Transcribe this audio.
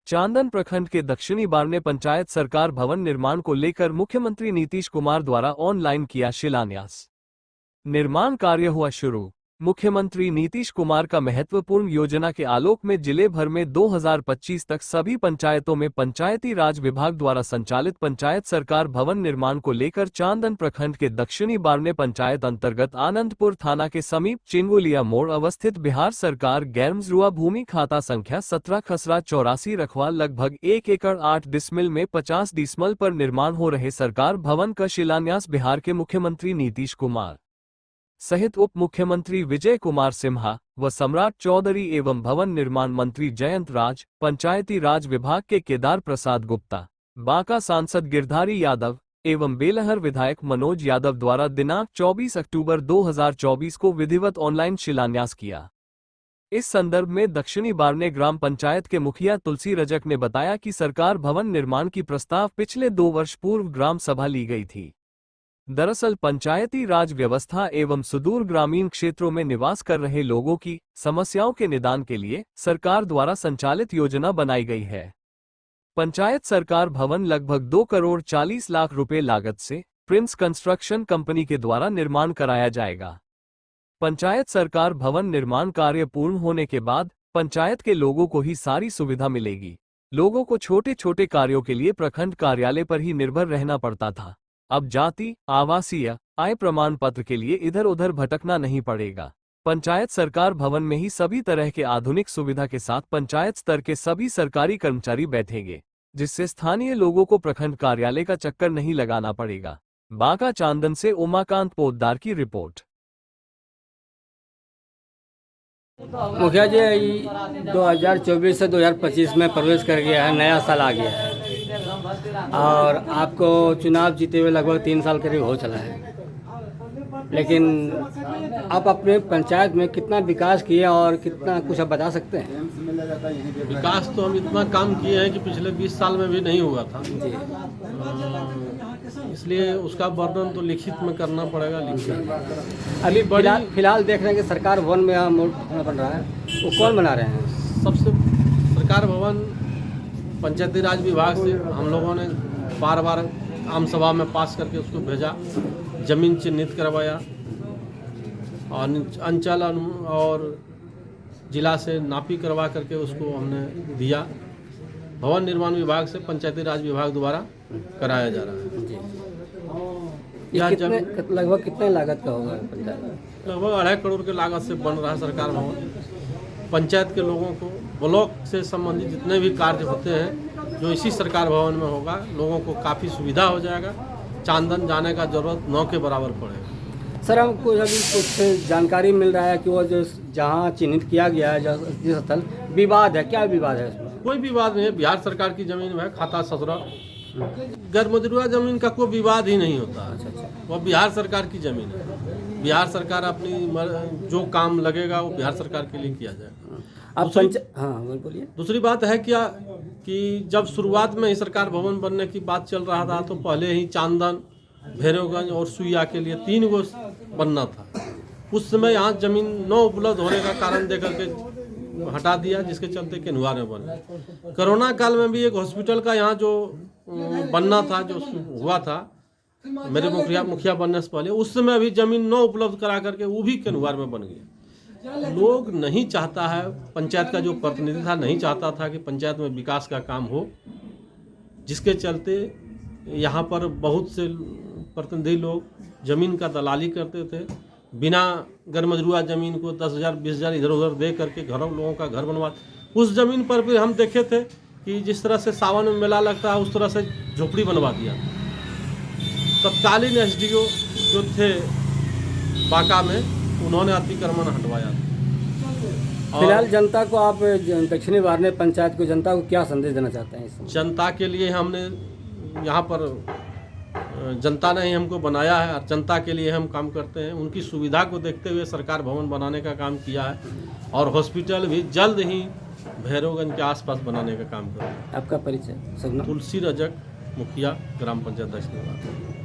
चांदन प्रखंड के दक्षिणी बारने पंचायत सरकार भवन निर्माण को लेकर मुख्यमंत्री नीतीश कुमार द्वारा ऑनलाइन किया शिलान्यास। निर्माण कार्य हुआ शुरू। मुख्यमंत्री नीतीश कुमार का महत्वपूर्ण योजना के आलोक में जिले भर में 2025 तक सभी पंचायतों में पंचायती राज विभाग द्वारा संचालित पंचायत सरकार भवन निर्माण को लेकर चांदन प्रखंड के दक्षिणी बारने पंचायत अंतर्गत आनंदपुर थाना के समीप चिंगुलिया मोड़ अवस्थित बिहार सरकार गैरमजरूआ भूमि खाता संख्या 17 खसरा 84 रखवा लगभग 1 एकड़ 8 डिसमिल में 50 डिसमिल पर निर्माण हो रहे सरकार भवन का शिलान्यास बिहार के मुख्यमंत्री नीतीश कुमार सहित उप मुख्यमंत्री विजय कुमार सिन्हा व सम्राट चौधरी एवं भवन निर्माण मंत्री जयंत राज, पंचायती राज विभाग के केदार प्रसाद गुप्ता, बांका सांसद गिरधारी यादव एवं बेलहर विधायक मनोज यादव द्वारा दिनांक 24 अक्टूबर 2024 को विधिवत ऑनलाइन शिलान्यास किया। इस संदर्भ में दक्षिणी बारने ग्राम पंचायत के मुखिया तुलसी रजक ने बताया कि सरकार भवन निर्माण की प्रस्ताव पिछले 2 वर्ष पूर्व ग्राम सभा ली गई थी। दरअसल पंचायती राज व्यवस्था एवं सुदूर ग्रामीण क्षेत्रों में निवास कर रहे लोगों की समस्याओं के निदान के लिए सरकार द्वारा संचालित योजना बनाई गई है। पंचायत सरकार भवन लगभग 2 करोड़ 40 लाख रुपए लागत से प्रिंस कंस्ट्रक्शन कंपनी के द्वारा निर्माण कराया जाएगा। पंचायत सरकार भवन निर्माण कार्य पूर्ण होने के बाद पंचायत के लोगों को ही सारी सुविधा मिलेगी। लोगों को छोटे छोटे कार्यों के लिए प्रखंड कार्यालय पर ही निर्भर रहना पड़ता था। अब जाति, आवासीय, आय प्रमाण पत्र के लिए इधर उधर भटकना नहीं पड़ेगा। पंचायत सरकार भवन में ही सभी तरह के आधुनिक सुविधा के साथ पंचायत स्तर के सभी सरकारी कर्मचारी बैठेंगे, जिससे स्थानीय लोगों को प्रखंड कार्यालय का चक्कर नहीं लगाना पड़ेगा। बांका चांदन से उमाकांत पोद्दार की रिपोर्ट। मुखिया जी 2024 से 2025 में प्रवेश कर गया है, नया साल आ गया है और आपको चुनाव जीते हुए लगभग 3 साल करीब हो चला है, लेकिन आप अपने पंचायत में कितना विकास किए और कितना कुछ आप बता सकते हैं? विकास तो हम इतना काम किए हैं कि पिछले 20 साल में भी नहीं हुआ था जी। इसलिए उसका वर्णन तो लिखित में करना पड़ेगा। लिखित अभी फिलहाल देख रहे हैं कि सरकार भवन में यहाँ मोड़ बन रहा है, वो कौन बना रहे हैं? सबसे सरकार भवन पंचायती राज विभाग से हम लोगों ने बार बार आम सभा में पास करके उसको भेजा, जमीन चिन्हित करवाया और अंचल और जिला से नापी करवा करके उसको हमने दिया। भवन निर्माण विभाग से पंचायती राज विभाग द्वारा कराया जा रहा है जी। लगभग कितने लागत का होगा पंचायत? लगभग 2.5 करोड़ के लागत से बन रहा है सरकार भवन। पंचायत के लोगों को ब्लॉक से संबंधित जितने भी कार्य होते हैं जो इसी सरकार भवन में होगा, लोगों को काफ़ी सुविधा हो जाएगा। चांदन जाने का जरूरत 9 के बराबर पड़ेगा। सर, हमको अभी कुछ जानकारी मिल रहा है कि वो जो जहाँ चिन्हित किया गया है जिस स्थल, विवाद है, क्या विवाद है उसमें? कोई विवाद नहीं है। बिहार सरकार की जमीन में खाता 17 गैरमजरूआ जमीन का कोई विवाद ही नहीं होता। अच्छा। वह बिहार सरकार की जमीन है। बिहार सरकार अपनी जो काम लगेगा वो बिहार सरकार के लिए किया जाएगा। आप हाँ बोलिए। दूसरी बात है क्या कि जब शुरुआत में ही सरकार भवन बनने की बात चल रहा था तो पहले ही चांदन, भैरवगंज और सुइया के लिए 3 गो बनना था। उस समय यहाँ जमीन न उपलब्ध होने का कारण देकर के हटा दिया, जिसके चलते केनुआर में बना। कोरोना काल में भी एक हॉस्पिटल का यहाँ जो बनना था, जो हुआ था मेरे मुखिया बनने से पहले, उस समय भी जमीन न उपलब्ध करा करके वो भी केनुआर में बन गया। लोग नहीं चाहता है, पंचायत का जो प्रतिनिधि था नहीं चाहता था कि पंचायत में विकास का काम हो, जिसके चलते यहाँ पर बहुत से प्रतिनिधि लोग जमीन का दलाली करते थे। बिना गैरमजरूआ जमीन को 10,000 20,000 इधर उधर दे करके लोगों का घर बनवा। उस जमीन पर भी हम देखे थे कि जिस तरह से सावन में मेला लगता है उस तरह से झोपड़ी बनवा दिया। तत्कालीन एसडीओ जो थे बांका में, उन्होंने अतिक्रमण हटवाया। फिलहाल जनता को आप दक्षिणी बारने पंचायत को जनता को क्या संदेश देना चाहते हैं? जनता के लिए हमने यहाँ पर जनता ने ही हमको बनाया है और जनता के लिए हम काम करते हैं। उनकी सुविधा को देखते हुए सरकार भवन बनाने का काम किया है और हॉस्पिटल भी जल्द ही भैरवगंज के आसपास बनाने का काम कर रहे हैं। आपका परिचय? तुलसी रजक, मुखिया, ग्राम पंचायत दक्षिणी बारने।